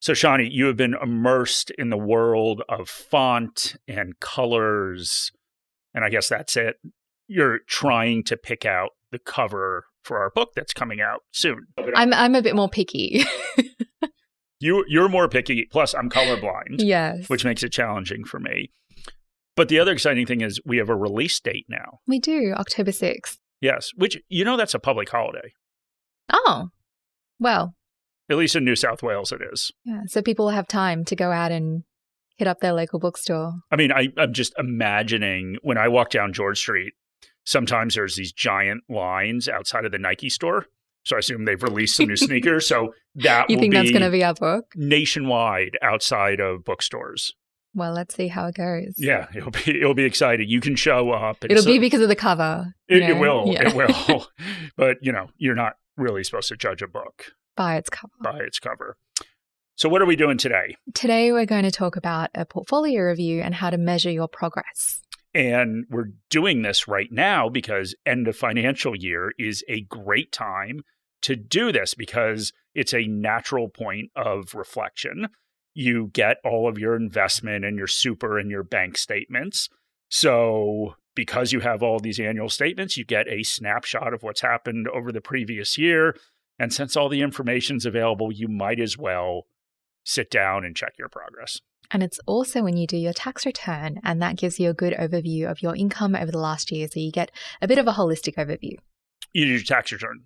So, Shani, you have been immersed in the world of font and colors, and I guess that's it. You're trying to pick out the cover for our book that's coming out soon. I'm a bit more picky. You're more picky, plus I'm colorblind, Yes. which makes it challenging for me. But the other exciting thing is we have a release date now. We do, October 6th. Yes, which, that's a public holiday. Oh, well. At least in New South Wales it is. Yeah, so people will have time to go out and hit up their local bookstore. I mean, I'm just imagining when I walk down George Street, sometimes there's these giant lines outside of the Nike store. So I assume they've released some new sneakers. So that You think that's going to be our book? Nationwide outside of bookstores. Well, let's see how it goes. Yeah, it'll be exciting. You can show up. It'll be because of the cover. It will. Yeah. It will. But, you're not really supposed to judge a book by its cover. By its cover. So what are we doing today? Today, we're going to talk about a portfolio review and how to measure your progress. And we're doing this right now because end of financial year is a great time to do this because it's a natural point of reflection. You get all of your investment and your super and your bank statements. So because you have all these annual statements, you get a snapshot of what's happened over the previous year. And since all the information's available, you might as well sit down and check your progress. And it's also when you do your tax return, and that gives you a good overview of your income over the last year. So you get a bit of a holistic overview. You do your tax return.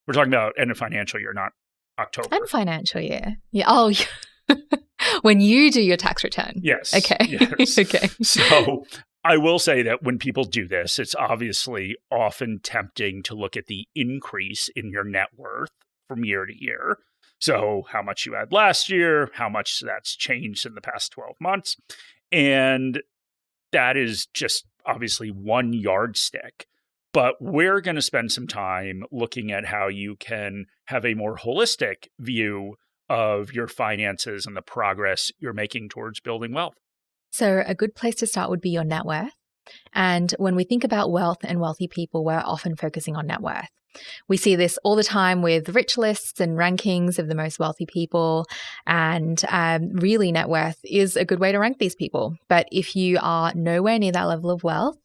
We're talking about end of financial year, not October. End financial year. Yeah. Oh, when you do your tax return. Yes. Okay. Yes. Okay. So I will say that when people do this, it's obviously often tempting to look at the increase in your net worth from year to year. So how much you had last year, how much that's changed in the past 12 months. And that is just obviously one yardstick. But we're going to spend some time looking at how you can have a more holistic view of your finances and the progress you're making towards building wealth. So a good place to start would be your net worth. And when we think about wealth and wealthy people, we're often focusing on net worth. We see this all the time with rich lists and rankings of the most wealthy people. And really, net worth is a good way to rank these people. But if you are nowhere near that level of wealth,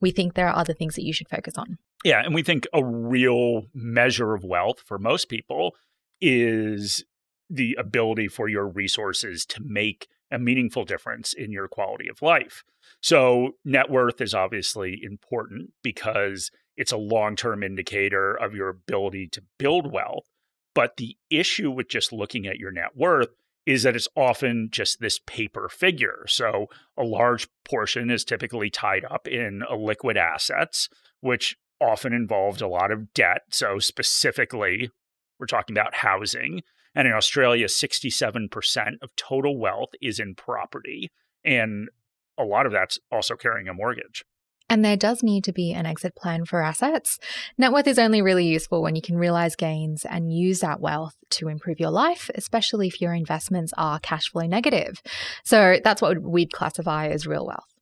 we think there are other things that you should focus on. Yeah. And we think a real measure of wealth for most people is the ability for your resources to make a meaningful difference in your quality of life. So net worth is obviously important because it's a long-term indicator of your ability to build wealth. But the issue with just looking at your net worth is that it's often just this paper figure. So a large portion is typically tied up in liquid assets, which often involved a lot of debt. So specifically, we're talking about housing. And in Australia, 67% of total wealth is in property. And a lot of that's also carrying a mortgage. And there does need to be an exit plan for assets. Net worth is only really useful when you can realize gains and use that wealth to improve your life, especially if your investments are cash flow negative. So that's what we'd classify as real wealth.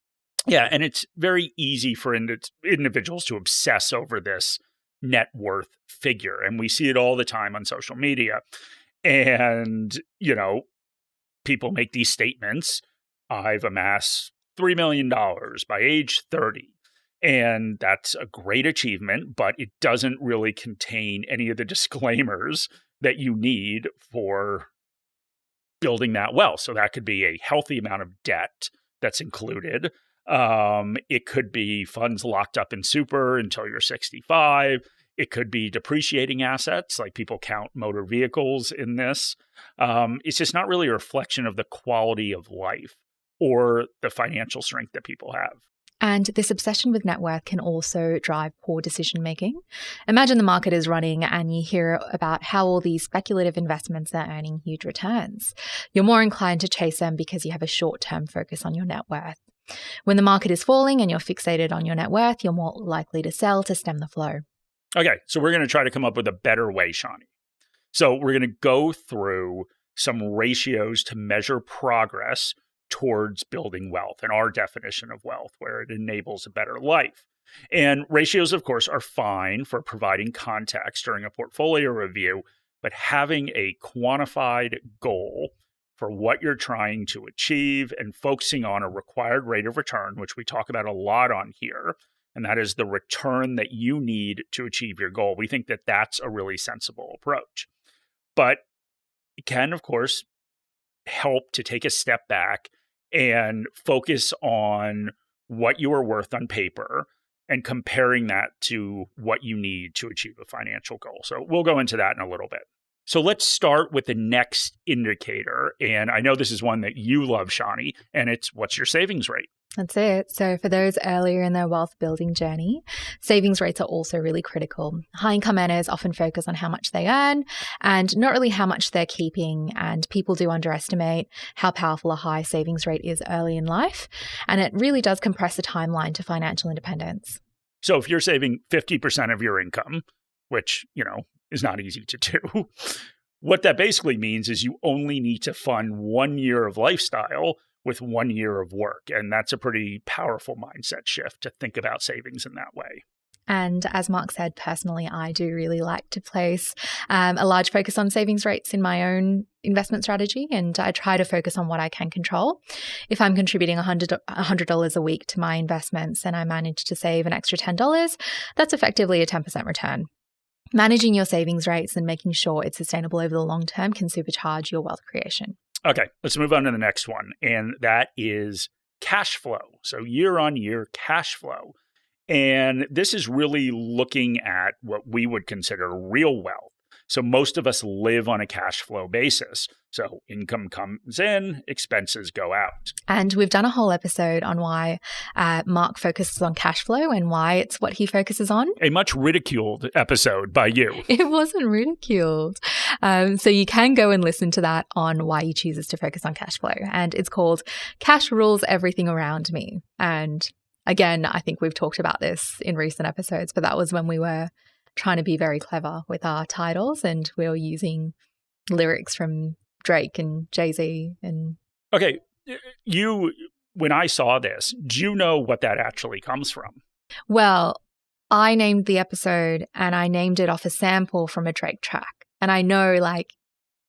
Yeah, and it's very easy for individuals to obsess over this net worth figure. And we see it all the time on social media. And, people make these statements. I've amassed $3 million by age 30. And that's a great achievement, but it doesn't really contain any of the disclaimers that you need for building that wealth. So that could be a healthy amount of debt that's included. It could be funds locked up in super until you're 65. It could be depreciating assets, like people count motor vehicles in this. It's just not really a reflection of the quality of life or the financial strength that people have. And this obsession with net worth can also drive poor decision making. Imagine the market is running and you hear about how all these speculative investments are earning huge returns. You're more inclined to chase them because you have a short-term focus on your net worth. When the market is falling and you're fixated on your net worth, you're more likely to sell to stem the flow. Okay, so we're going to try to come up with a better way, Shani. So we're going to go through some ratios to measure progress towards building wealth and our definition of wealth, where it enables a better life. And ratios, of course, are fine for providing context during a portfolio review, but having a quantified goal for what you're trying to achieve and focusing on a required rate of return, which we talk about a lot on here, and that is the return that you need to achieve your goal. We think that that's a really sensible approach. But it can, of course, help to take a step back and focus on what you are worth on paper and comparing that to what you need to achieve a financial goal. So we'll go into that in a little bit. So let's start with the next indicator. And I know this is one that you love, Shani, and it's what's your savings rate? That's it. So for those earlier in their wealth building journey, savings rates are also really critical. High income earners often focus on how much they earn and not really how much they're keeping. And people do underestimate how powerful a high savings rate is early in life. And it really does compress the timeline to financial independence. So if you're saving 50% of your income, which, is not easy to do, what that basically means is you only need to fund 1 year of lifestyle with 1 year of work. And that's a pretty powerful mindset shift to think about savings in that way. And as Mark said, personally, I do really like to place a large focus on savings rates in my own investment strategy. And I try to focus on what I can control. If I'm contributing $100 a week to my investments and I manage to save an extra $10, that's effectively a 10% return. Managing your savings rates and making sure it's sustainable over the long term can supercharge your wealth creation. Okay, let's move on to the next one. And that is cash flow. So year on year cash flow. And this is really looking at what we would consider real wealth. So most of us live on a cash flow basis. So income comes in, expenses go out. And we've done a whole episode on why Mark focuses on cash flow and why it's what he focuses on. A much ridiculed episode by you. It wasn't ridiculed. So you can go and listen to that on why he chooses to focus on cash flow. And it's called Cash Rules Everything Around Me. And again, I think we've talked about this in recent episodes, but that was when we were trying to be very clever with our titles and we were using lyrics from Drake and Jay-Z. And okay, when I saw this, do you know what that actually comes from? Well, I named the episode and I named it off a sample from a Drake track. And I know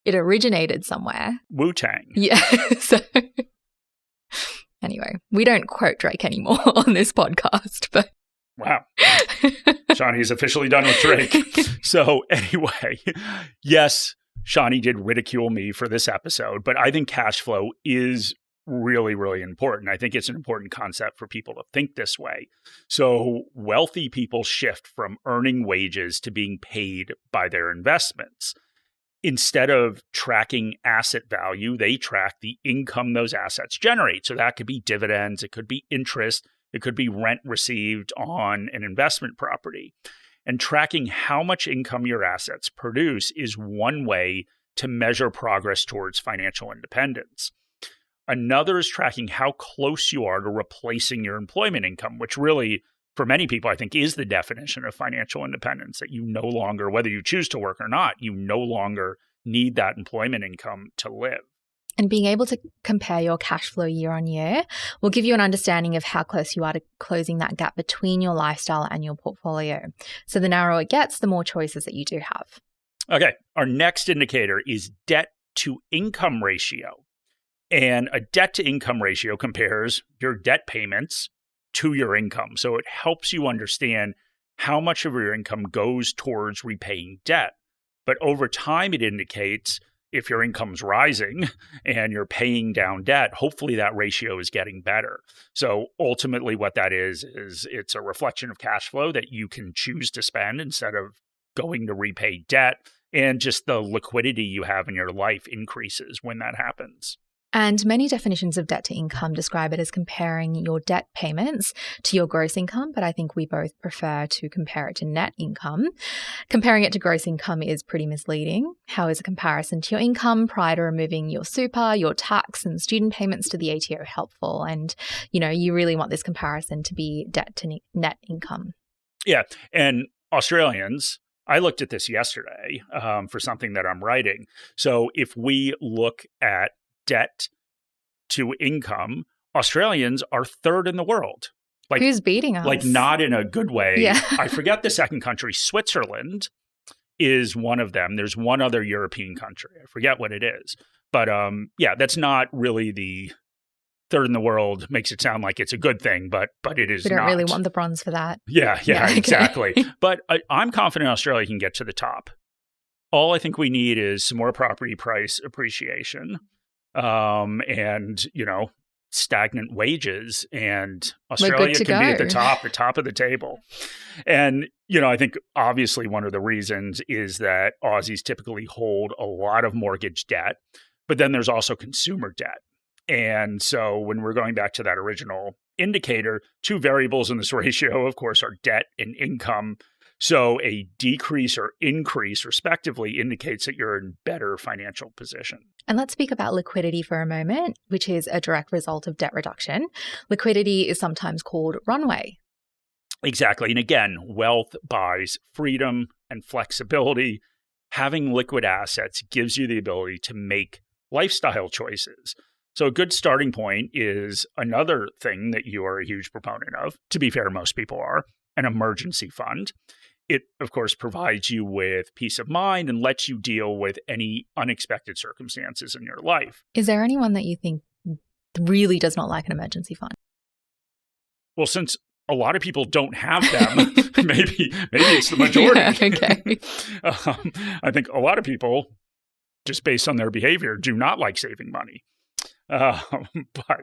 it originated somewhere. Wu-Tang. Yeah. So anyway, we don't quote Drake anymore on this podcast, but wow. Shani's officially done with Drake. So anyway, yes, Shani did ridicule me for this episode, but I think cash flow is really, really important. I think it's an important concept for people to think this way. So wealthy people shift from earning wages to being paid by their investments. Instead of tracking asset value, they track the income those assets generate. So that could be dividends, it could be interest, it could be rent received on an investment property. And tracking how much income your assets produce is one way to measure progress towards financial independence. Another is tracking how close you are to replacing your employment income, which really, for many people, I think is the definition of financial independence, that you no longer, whether you choose to work or not, you no longer need that employment income to live. And being able to compare your cash flow year on year will give you an understanding of how close you are to closing that gap between your lifestyle and your portfolio. So the narrower it gets, the more choices that you do have. Okay, our next indicator is debt to income ratio. And a debt to income ratio compares your debt payments to your income. So it helps you understand how much of your income goes towards repaying debt. But over time, it indicates if your income's rising and you're paying down debt, hopefully that ratio is getting better. So ultimately what that is it's a reflection of cash flow that you can choose to spend instead of going to repay debt. And just the liquidity you have in your life increases when that happens. And many definitions of debt to income describe it as comparing your debt payments to your gross income, but I think we both prefer to compare it to net income. Comparing it to gross income is pretty misleading. How is a comparison to your income prior to removing your super, your tax, and student payments to the ATO helpful? And, you really want this comparison to be debt to net income. Yeah. And Australians, I looked at this yesterday for something that I'm writing. So if we look at debt to income, Australians are third in the world. Who's beating us? Not in a good way. Yeah. I forget the second country. Switzerland is one of them. There's one other European country. I forget what it is. But yeah, that's not really the third in the world. Makes it sound like it's a good thing, but it is We don't not. really want the bronze for that. Yeah, Okay. exactly. But I'm confident Australia can get to the top. All I think we need is some more property price appreciation, and stagnant wages, and We're good Australia to can be at go. the top of the table. And I think obviously one of the reasons is that Aussies typically hold a lot of mortgage debt, but then there's also consumer debt. And so when we're going back to that original indicator, two variables in this ratio, of course, are debt and income. So a decrease or increase, respectively, indicates that you're in better financial position. And let's speak about liquidity for a moment, which is a direct result of debt reduction. Liquidity is sometimes called runway. Exactly. And again, wealth buys freedom and flexibility. Having liquid assets gives you the ability to make lifestyle choices. So a good starting point is another thing that you are a huge proponent of. To be fair, most people are, an emergency fund. It, of course, provides you with peace of mind and lets you deal with any unexpected circumstances in your life. Is there anyone that you think really does not like an emergency fund? Well, since a lot of people don't have them, maybe it's the majority. Yeah, okay. I think a lot of people, just based on their behavior, do not like saving money. But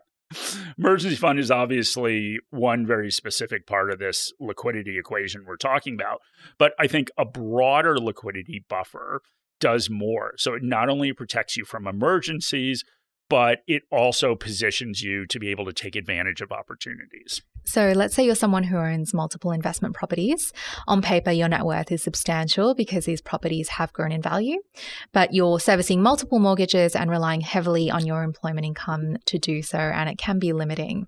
emergency fund is obviously one very specific part of this liquidity equation we're talking about. But I think a broader liquidity buffer does more. So it not only protects you from emergencies, but it also positions you to be able to take advantage of opportunities. So let's say you're someone who owns multiple investment properties. On paper, your net worth is substantial because these properties have grown in value, but you're servicing multiple mortgages and relying heavily on your employment income to do so, and it can be limiting.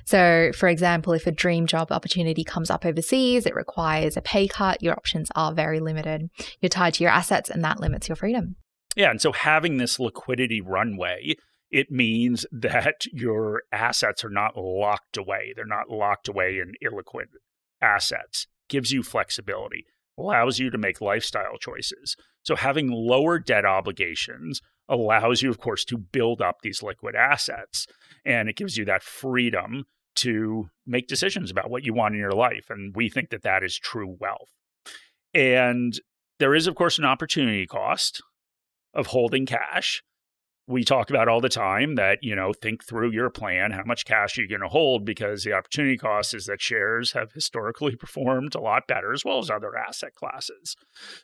So, for example, if a dream job opportunity comes up overseas, it requires a pay cut, your options are very limited. You're tied to your assets, and that limits your freedom. Yeah, and so having this liquidity runway, it means that your assets are not locked away. They're not locked away in illiquid assets. Gives you flexibility, allows you to make lifestyle choices. So having lower debt obligations allows you, of course, to build up these liquid assets. And it gives you that freedom to make decisions about what you want in your life. And we think that that is true wealth. And there is, of course, an opportunity cost of holding cash. We talk about all the time that, think through your plan, how much cash are you going to hold, because the opportunity cost is that shares have historically performed a lot better, as well as other asset classes.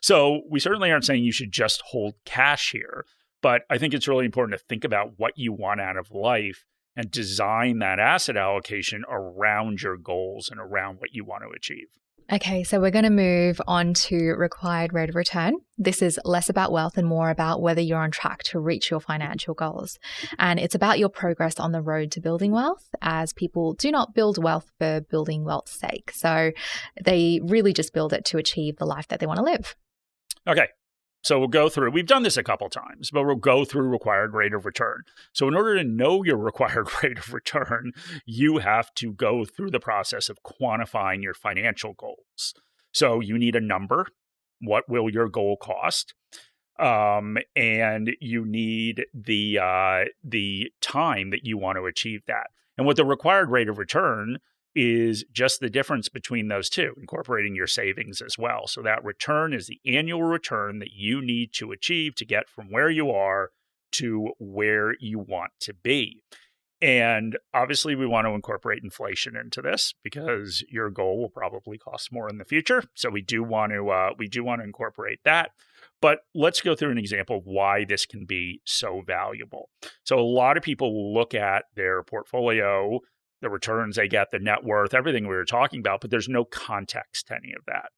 So we certainly aren't saying you should just hold cash here, but I think it's really important to think about what you want out of life and design that asset allocation around your goals and around what you want to achieve. Okay, so we're going to move on to required rate of return. This is less about wealth and more about whether you're on track to reach your financial goals. And it's about your progress on the road to building wealth, as people do not build wealth for building wealth's sake. So they really just build it to achieve the life that they want to live. Okay. So we'll go through, we've done this a couple times, but we'll go through required rate of return. So in order to know your required rate of return, you have to go through the process of quantifying your financial goals. So you need a number. What will your goal cost? And you need the time that you want to achieve that. And what the required rate of return is just the difference between those two, incorporating your savings as well. So that return is the annual return that you need to achieve to get from where you are to where you want to be. And obviously, we want to incorporate inflation into this because your goal will probably cost more in the future. So we do want to incorporate that. But let's go through an example of why this can be so valuable. So a lot of people will look at their portfolio, the returns they get, the net worth, everything we were talking about, but there's no context to any of that.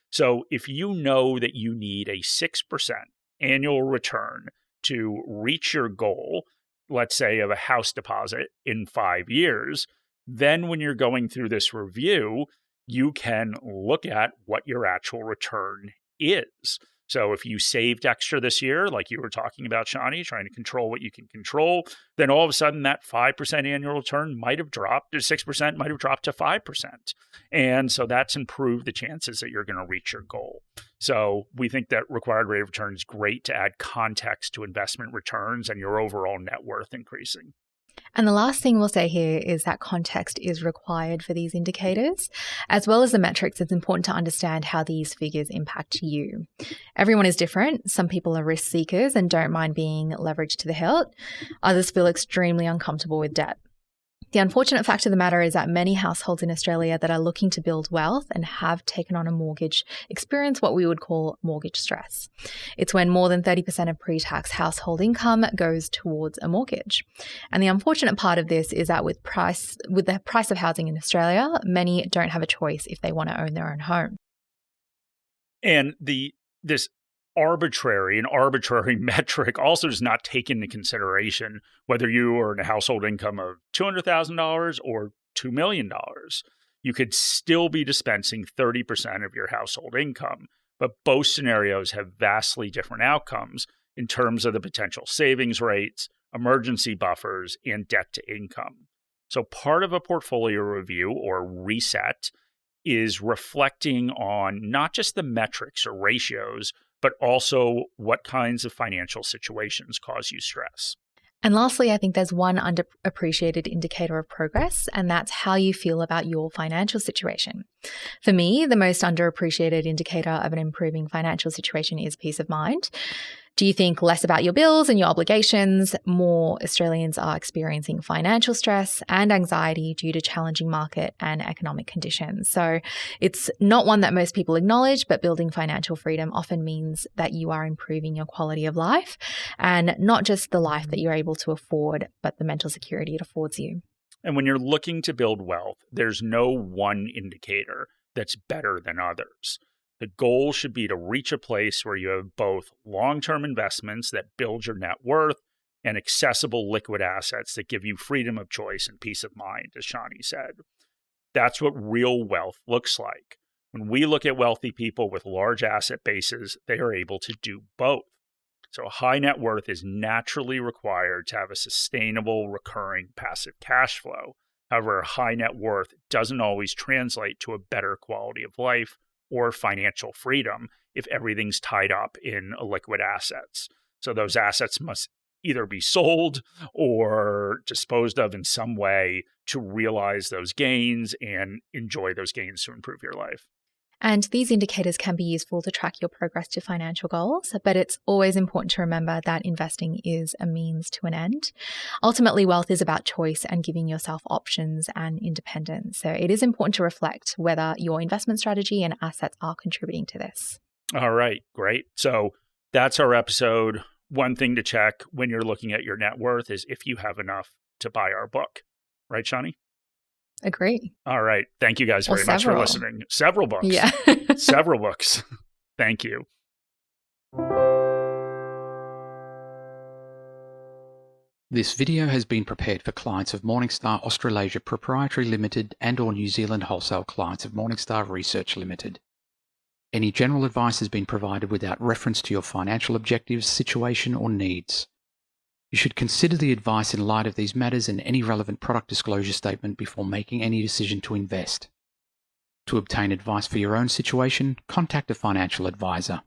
So if you know that you need a 6% annual return to reach your goal, let's say of a house deposit in 5 years, then when you're going through this review, you can look at what your actual return is. So if you saved extra this year, like you were talking about, Shani, trying to control what you can control, then all of a sudden that 5% annual return might have dropped to 6%, might have dropped to 5%. And so that's improved the chances that you're going to reach your goal. So we think that required rate of return is great to add context to investment returns and your overall net worth increasing. And the last thing we'll say here is that context is required for these indicators. As well as the metrics, it's important to understand how these figures impact you. Everyone is different. Some people are risk seekers and don't mind being leveraged to the hilt. Others feel extremely uncomfortable with debt. The unfortunate fact of the matter is that many households in Australia that are looking to build wealth and have taken on a mortgage experience what we would call mortgage stress. It's when more than 30% of pre-tax household income goes towards a mortgage. And the unfortunate part of this is that with the price of housing in Australia, many don't have a choice if they want to own their own home. And this arbitrary metric also does not take into consideration whether you earn a household income of $200,000 or $2 million. You could still be dispensing 30% of your household income, but both scenarios have vastly different outcomes in terms of the potential savings rates, emergency buffers, and debt to income. So part of a portfolio review or reset is reflecting on not just the metrics or ratios, but also what kinds of financial situations cause you stress. And lastly, I think there's one underappreciated indicator of progress, and that's how you feel about your financial situation. For me, the most underappreciated indicator of an improving financial situation is peace of mind. Do you think less about your bills and your obligations? More Australians are experiencing financial stress and anxiety due to challenging market and economic conditions. So it's not one that most people acknowledge, but building financial freedom often means that you are improving your quality of life, and not just the life that you're able to afford, but the mental security it affords you. And when you're looking to build wealth, there's no one indicator that's better than others. The goal should be to reach a place where you have both long-term investments that build your net worth and accessible liquid assets that give you freedom of choice and peace of mind, as Shani said. That's what real wealth looks like. When we look at wealthy people with large asset bases, they are able to do both. So high net worth is naturally required to have a sustainable, recurring passive cash flow. However, high net worth doesn't always translate to a better quality of life or financial freedom if everything's tied up in liquid assets. So those assets must either be sold or disposed of in some way to realize those gains and enjoy those gains to improve your life. And these indicators can be useful to track your progress to financial goals, but it's always important to remember that investing is a means to an end. Ultimately, wealth is about choice and giving yourself options and independence. So it is important to reflect whether your investment strategy and assets are contributing to this. All right, great. So that's our episode. One thing to check when you're looking at your net worth is if you have enough to buy our book. Right, Shani? Agree. All right. Thank you guys very much for listening. Several books. Yeah. Several books. Thank you. This video has been prepared for clients of Morningstar Australasia Proprietary Limited and or New Zealand wholesale clients of Morningstar Research Limited. Any general advice has been provided without reference to your financial objectives, situation or needs. You should consider the advice in light of these matters and any relevant product disclosure statement before making any decision to invest. To obtain advice for your own situation, contact a financial advisor.